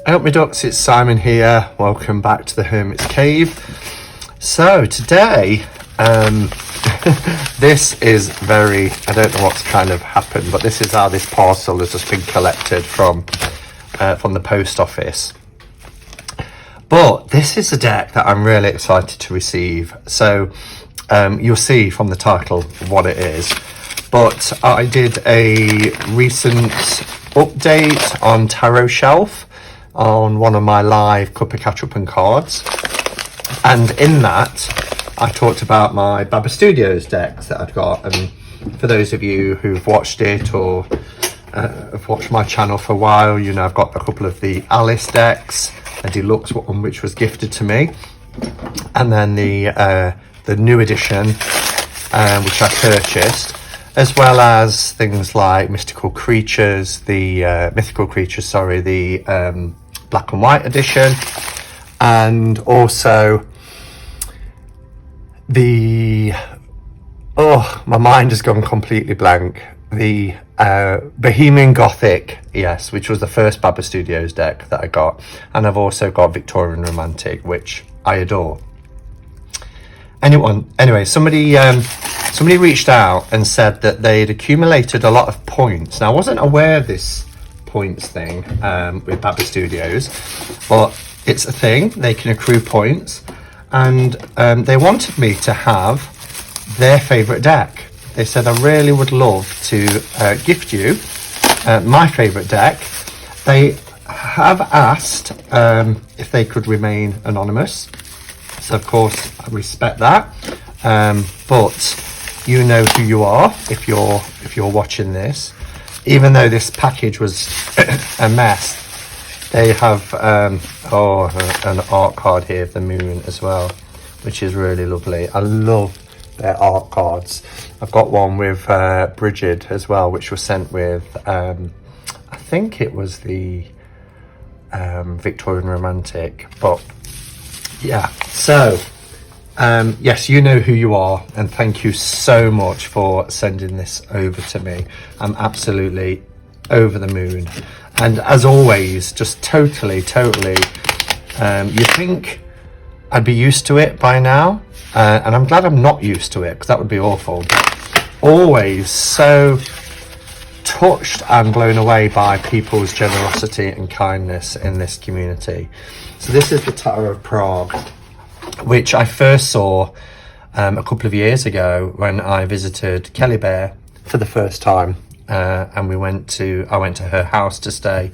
Help me ducks, it's Simon here. Welcome back to the Hermit's Cave. So today, this is I don't know what's kind of happened, but this is how this parcel has just been collected from the post office. But this is a deck that I'm really excited to receive. So you'll see from the title what it is. But I did a recent update on Tarot Shelf on one of my live Cuppa Catch Up and cards, and in that I talked about my Baba Studios decks that I've got. And for those of you who've watched it or have watched my channel for a while, you know I've got a couple of the Alice decks, a deluxe one which was gifted to me, and then the new edition which I purchased, as well as things like mythical creatures, the black and white edition, and also my mind has gone completely blank, the Bohemian Gothic, yes, which was the first Baba Studios deck that I got. And I've also got Victorian Romantic, which I adore. Anyway, somebody reached out and said that they'd accumulated a lot of points. Now, I wasn't aware of this points thing with Baba Studios, but it's a thing. They can accrue points, and they wanted me to have their favorite deck. They said, I really would love to gift you my favorite deck. They have asked if they could remain anonymous, so of course I respect that, but you know who you are if you're watching this. Even though this package was a mess, they have an art card here of the moon as well, which is really lovely. I love their art cards. I've got one with Bridget as well, which was sent with I think it was the Victorian Romantic, but yeah. So yes, you know who you are, and thank you so much for sending this over to me. I'm absolutely over the moon, and as always, just totally you think I'd be used to it by now, and I'm glad I'm not used to it, because that would be awful. Always so touched and blown away by people's generosity and kindness in this community. So this is the Tarot of Prague, which I first saw a couple of years ago when I visited Kelly Bear for the first time, and I went to her house to stay,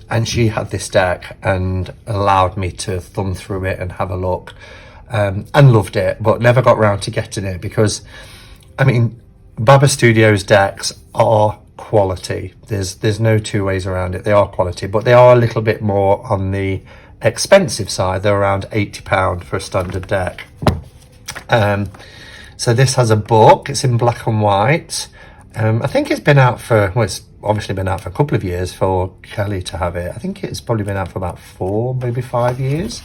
and she had this deck and allowed me to thumb through it and have a look, and loved it, but never got around to getting it because, I mean, Baba Studios decks are quality. There's no two ways around it. They are quality, but they are a little bit more on the expensive side. They're around £80 for a standard deck. So this has a book. It's in black and white. I think it's been out it's obviously been out for a couple of years for Kelly to have it. I think it's probably been out for about 4, maybe 5 years.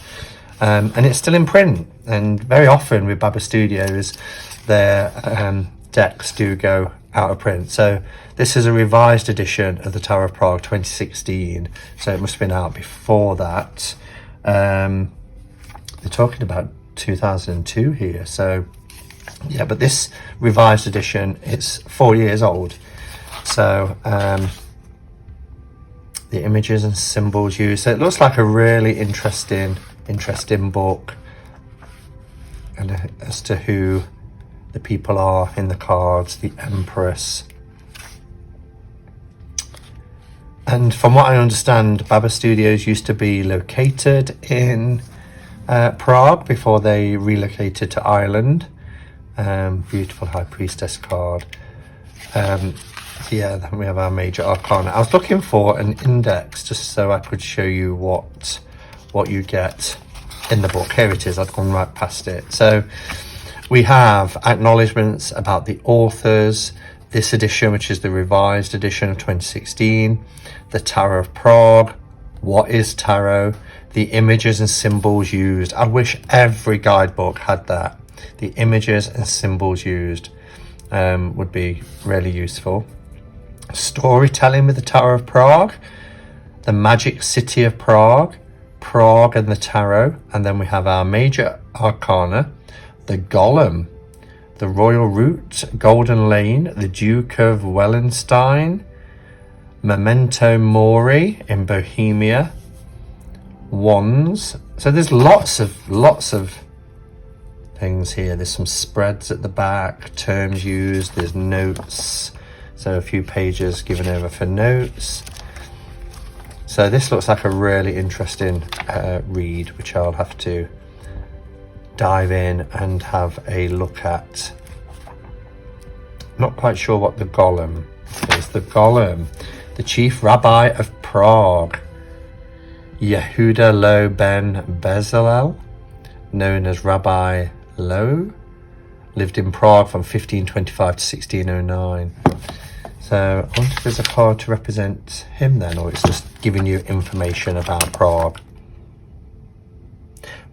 And it's still in print. And very often with Baba Studios, their decks do go out of print. So this is a revised edition of the Tarot of Prague 2016. So it must have been out before that. They're talking about 2002 here. So yeah, but this revised edition, it's 4 years old. So the images and symbols used, so it looks like a really interesting book, and as to who the people are in the cards, the Empress. And from what I understand, Baba Studios used to be located in Prague before they relocated to Ireland. Beautiful High Priestess card. Yeah, then we have our major arcana. I was looking for an index just so I could show you what you get in the book. Here it is. I've gone right past it. So we have acknowledgements about the authors, this edition, which is the revised edition of 2016, the Tarot of Prague, what is tarot, the images and symbols used. I wish every guidebook had that. The images and symbols used would be really useful. Storytelling with the Tarot of Prague, The Magic City of Prague, Prague and the Tarot, and then we have our major arcana, the Golem, the Royal Route, Golden Lane, the Duke of Wellenstein, Memento Mori in Bohemia, Wands. So there's lots of things here. There's some spreads at the back, terms used, there's notes, so a few pages given over for notes. So this looks like a really interesting read, which I'll have to dive in and have a look at. Not quite sure what the Golem is. The Golem, the chief rabbi of Prague, Yehuda Lo ben Bezalel, known as Rabbi Lo, lived in Prague from 1525 to 1609. So I wonder if there's a card to represent him then, or it's just giving you information about Prague.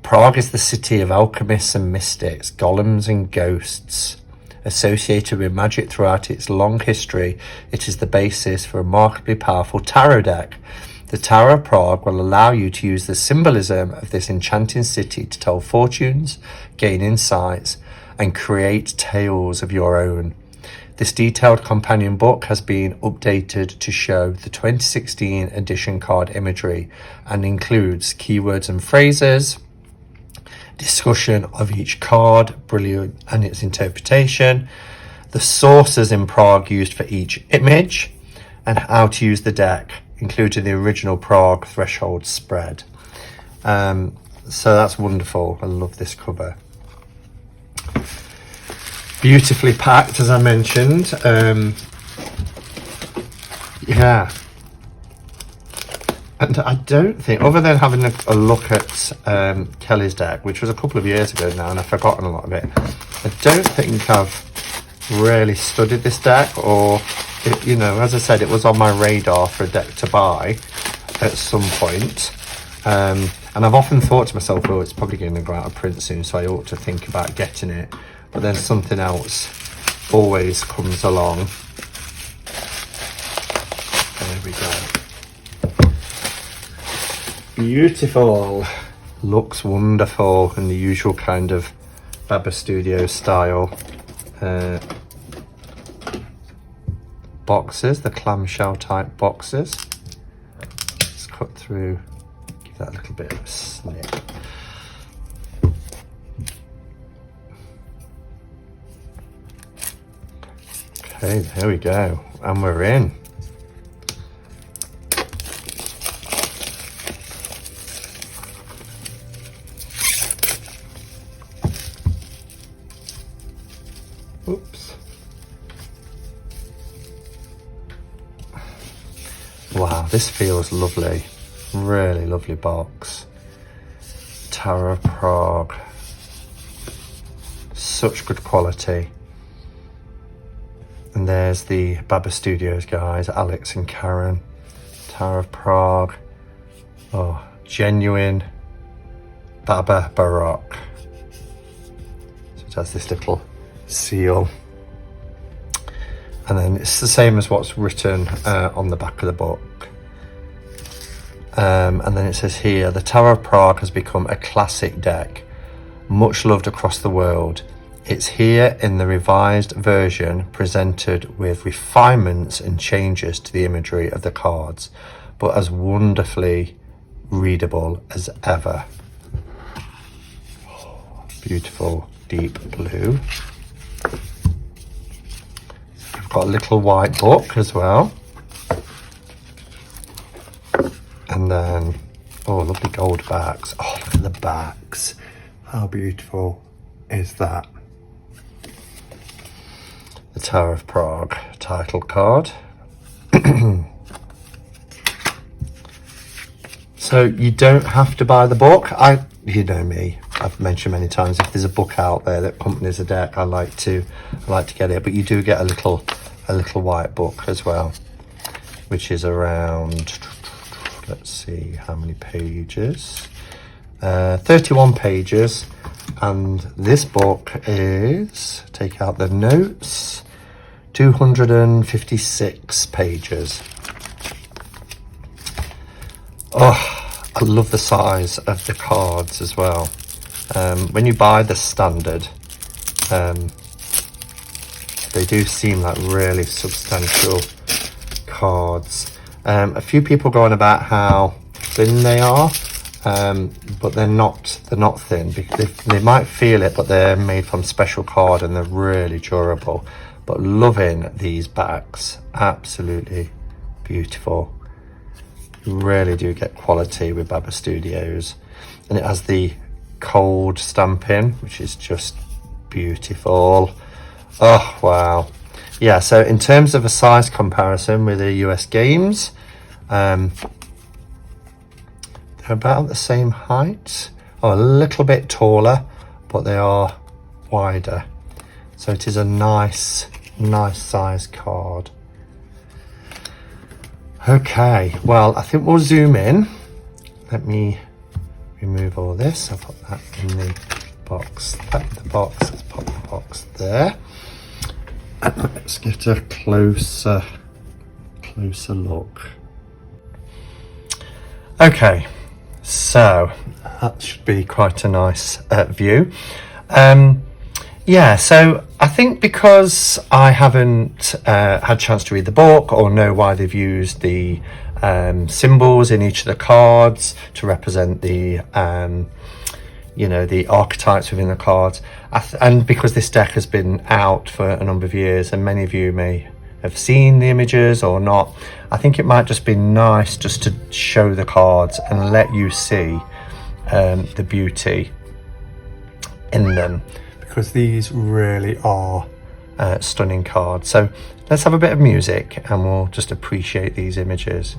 Prague is the city of alchemists and mystics, golems and ghosts. Associated with magic throughout its long history, it is the basis for a remarkably powerful tarot deck. The Tarot of Prague will allow you to use the symbolism of this enchanting city to tell fortunes, gain insights, and create tales of your own. This detailed companion book has been updated to show the 2016 edition card imagery and includes keywords and phrases, discussion of each card, brilliant, and its interpretation, the sources in Prague used for each image, and how to use the deck, including the original Prague threshold spread. So that's wonderful. I love this cover. Beautifully packed, as I mentioned. Yeah. And I don't think, other than having a look at Kelly's deck, which was a couple of years ago now, and I've forgotten a lot of it, I don't think I've really studied this deck, or, you know, as I said, it was on my radar for a deck to buy at some point. And I've often thought to myself, oh, it's probably going to go out of print soon, so I ought to think about getting it. But then something else always comes along. There we go. Beautiful. Looks wonderful in the usual kind of Baba Studio style. Boxes, the clamshell type boxes. Let's cut through, give that a little bit of a snip. Okay, there we go, and we're in. Oops. Wow, this feels lovely. Really lovely box. Tarot of Prague. Such good quality. And there's the Baba Studios guys, Alex and Karen. Tarot of Prague. Oh, genuine Baba Baroque. So it has this little seal. And then it's the same as what's written on the back of the book. And then it says here, the Tarot of Prague has become a classic deck, much loved across the world. It's here in the revised version, presented with refinements and changes to the imagery of the cards, but as wonderfully readable as ever. Oh, beautiful deep blue. We've got a little white book as well. And then, oh, lovely gold backs. Oh, look at the backs. How beautiful is that? The Tower of Prague title card. So you don't have to buy the book. You know me, I've mentioned many times, if there's a book out there that accompanies a deck, I like to get it. But you do get a little white book as well, which is around, let's see how many pages, 31 pages. And this book is, take out the notes, 256 pages. Oh, I love the size of the cards as well. When you buy the standard, they do seem like really substantial cards. A few people go on about how thin they are, but they're not thin. They might feel it, but they're made from special card and they're really durable. But loving these backs, absolutely beautiful. You really do get quality with Baba Studios, and it has the cold stamping, which is just beautiful. Oh wow. Yeah, so in terms of a size comparison with the US games, they're about the same height, or a little bit taller, but they are wider. So it is a nice size card. Okay, well, I think we'll zoom in. Let me remove all this. I'll put that in the box. Let's put the box there. And let's get a closer look. Okay, so that should be quite a nice view. Yeah, so I think because I haven't had a chance to read the book or know why they've used the symbols in each of the cards to represent the the archetypes within the cards, and because this deck has been out for a number of years and many of you may have seen the images or not, I think it might just be nice just to show the cards and let you see the beauty in them, because these really are stunning cards. So let's have a bit of music and we'll just appreciate these images.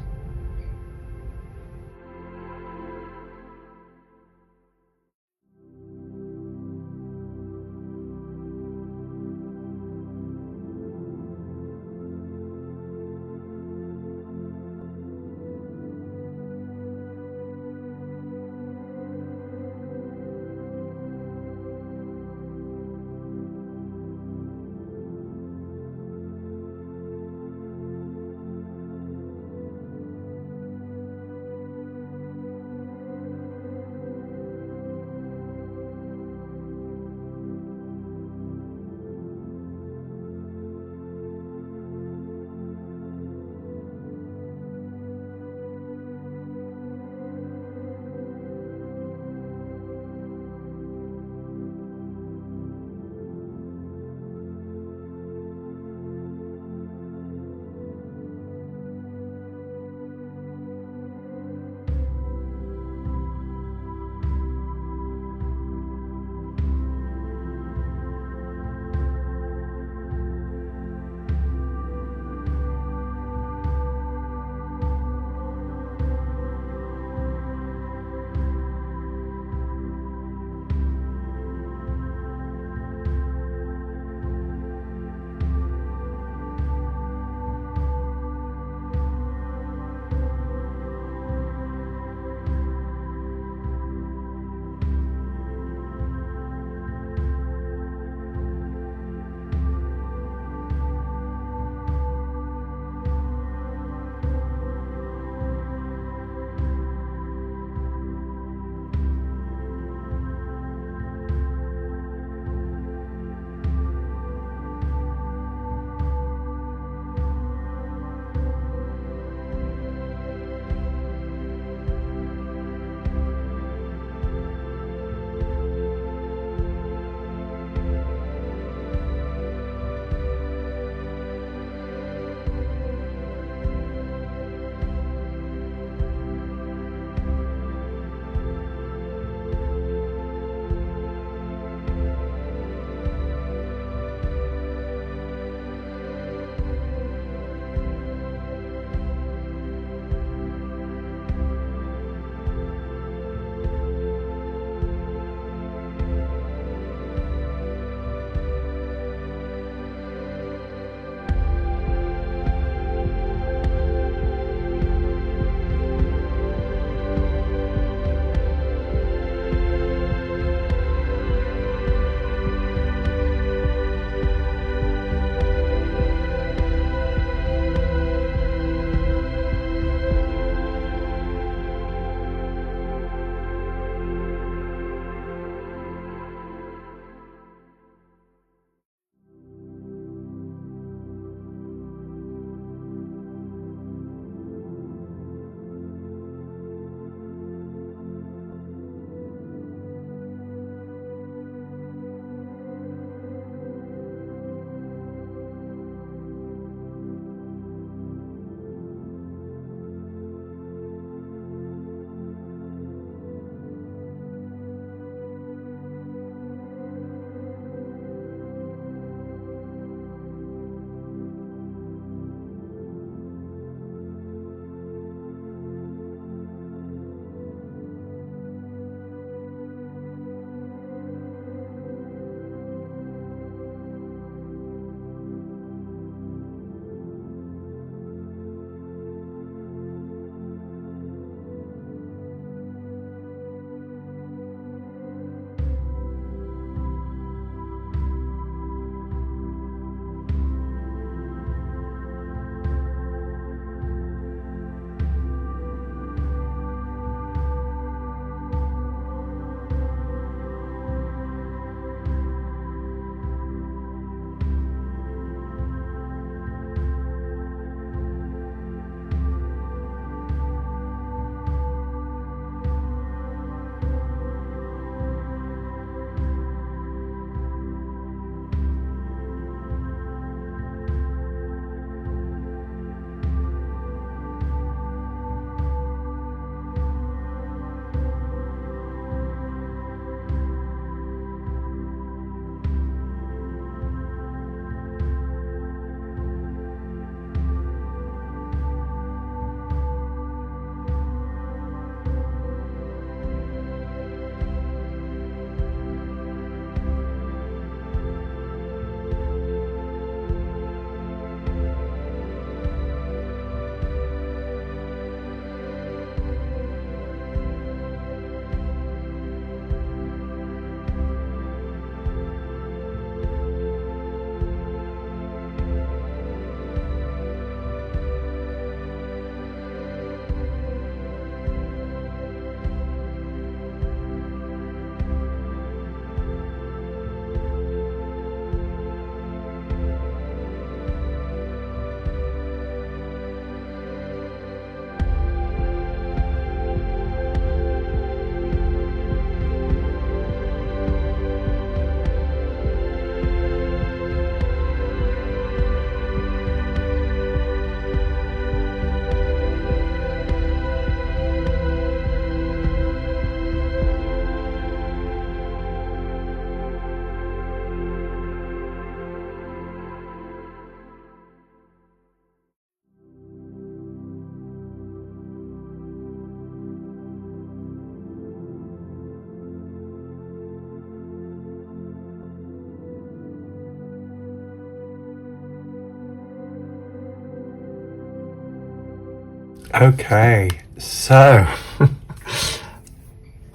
Okay, so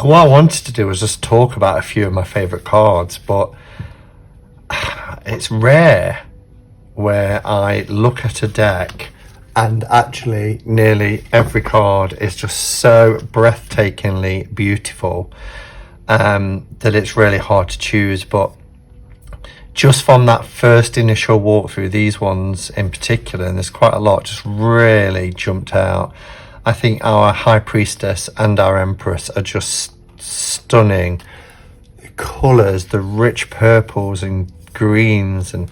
what I wanted to do was just talk about a few of my favourite cards, but it's rare where I look at a deck and actually nearly every card is just so breathtakingly beautiful that it's really hard to choose. But just from that first initial walkthrough, these ones in particular, and there's quite a lot, just really jumped out. I think our High Priestess and our Empress are just stunning. The colours, the rich purples and greens, and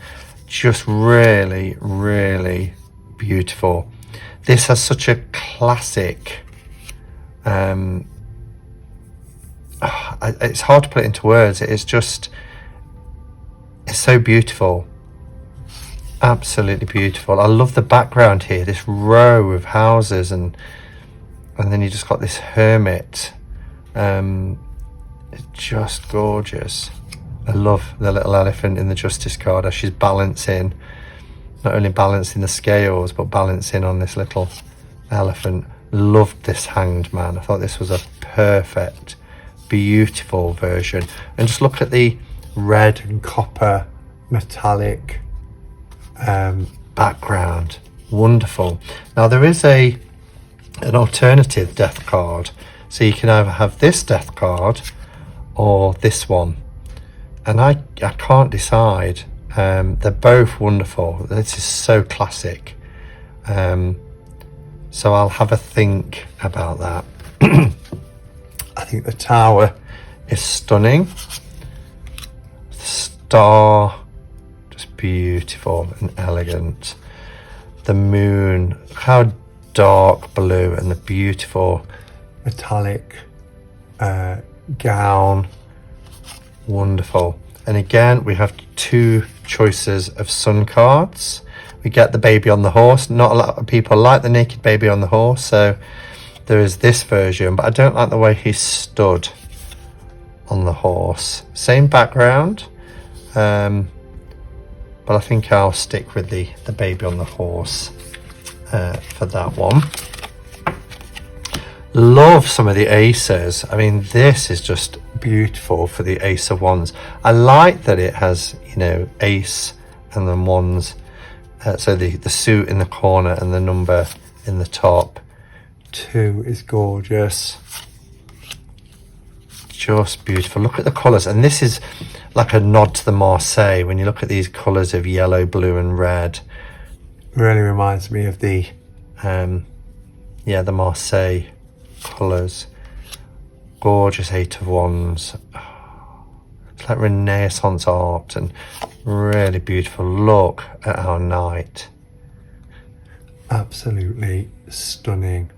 just really, really beautiful. This has such a classic, it's hard to put it into words. It's so beautiful, absolutely beautiful. I love the background here, this row of houses, and then you just got this hermit. It's just gorgeous. I love the little elephant in the Justice card as she's balancing, not only balancing the scales but balancing on this little elephant. Loved this Hanged Man. I thought this was a perfect, beautiful version. And just look at the red and copper metallic background. Wonderful. Now there is an alternative death card, so you can either have this death card or this one, and I can't decide. They're both wonderful. This is so classic, so I'll have a think about that. I think the Tower is stunning. The Star, just beautiful and elegant. The Moon, how dark blue, and the beautiful metallic gown, wonderful. And again, we have two choices of Sun cards. We get the Baby on the Horse. Not a lot of people like the naked baby on the horse, so there is this version, but I don't like the way he's stood on the horse. Same background, but I think I'll stick with the Baby on the Horse for that one. Love some of the aces. I mean, this is just beautiful for the Ace of Wands. I like that it has, you know, ace and then wands, so the suit in the corner and the number in the top. 2 is gorgeous, just beautiful. Look at the colours, and this is like a nod to the Marseille. When you look at these colours of yellow, blue and red, really reminds me of the the Marseille colours. Gorgeous 8 of Wands. It's like Renaissance art and really beautiful. Look at our Knight, absolutely stunning.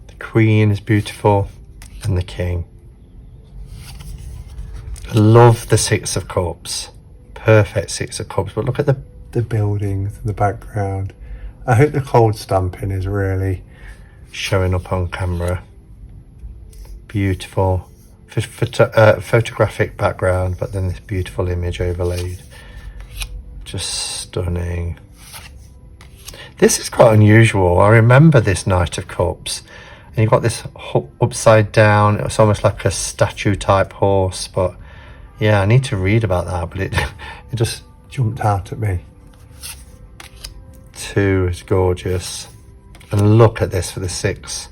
The Queen is beautiful, and the King. I love the 6 of Cups, perfect 6 of Cups. But look at the buildings in the background. I hope the cold stamping is really showing up on camera. Beautiful photographic background, but then this beautiful image overlaid. Just stunning. This is quite unusual. I remember this Knight of Cups, and you've got this upside down, it's almost like a statue type horse. But yeah, I need to read about that, but it just jumped out at me. 2 is gorgeous. And look at this for the 6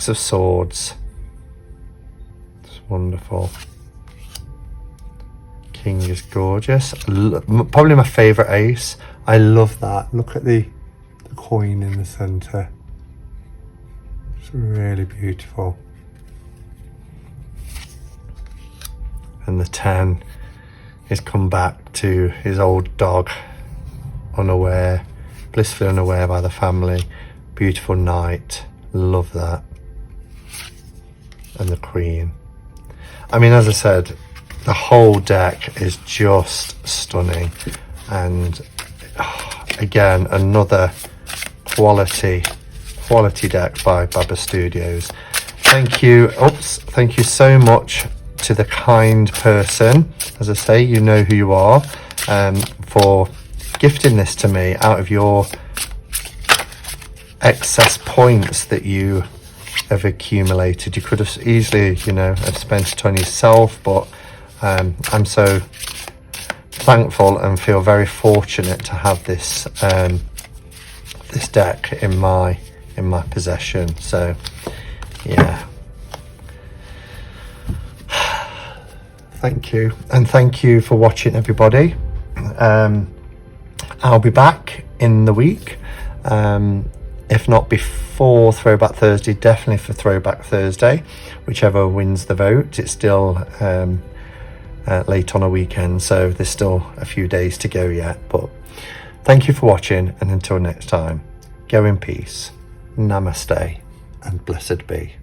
of Swords. It's wonderful. King is gorgeous. Probably my favourite ace. I love that. Look at the coin in the centre. It's really beautiful. And the 10 is come back to his old dog, unaware, blissfully unaware by the family. Beautiful Knight, love that. And the Queen. I mean, as I said, the whole deck is just stunning. And again, another quality deck by Baba Studios. Thank you. Thank you so much to the kind person. As I say, you know who you are, for gifting this to me out of your excess points that you have accumulated. You could have easily, you know, have spent it on yourself, but I'm so thankful and feel very fortunate to have this this deck in my possession. So yeah, thank you, and thank you for watching, everybody. I'll be back in the week, if not before Throwback Thursday, definitely for Throwback Thursday, whichever wins the vote. It's still late on a weekend, so there's still a few days to go yet, but thank you for watching, and until next time, go in peace, namaste, and blessed be.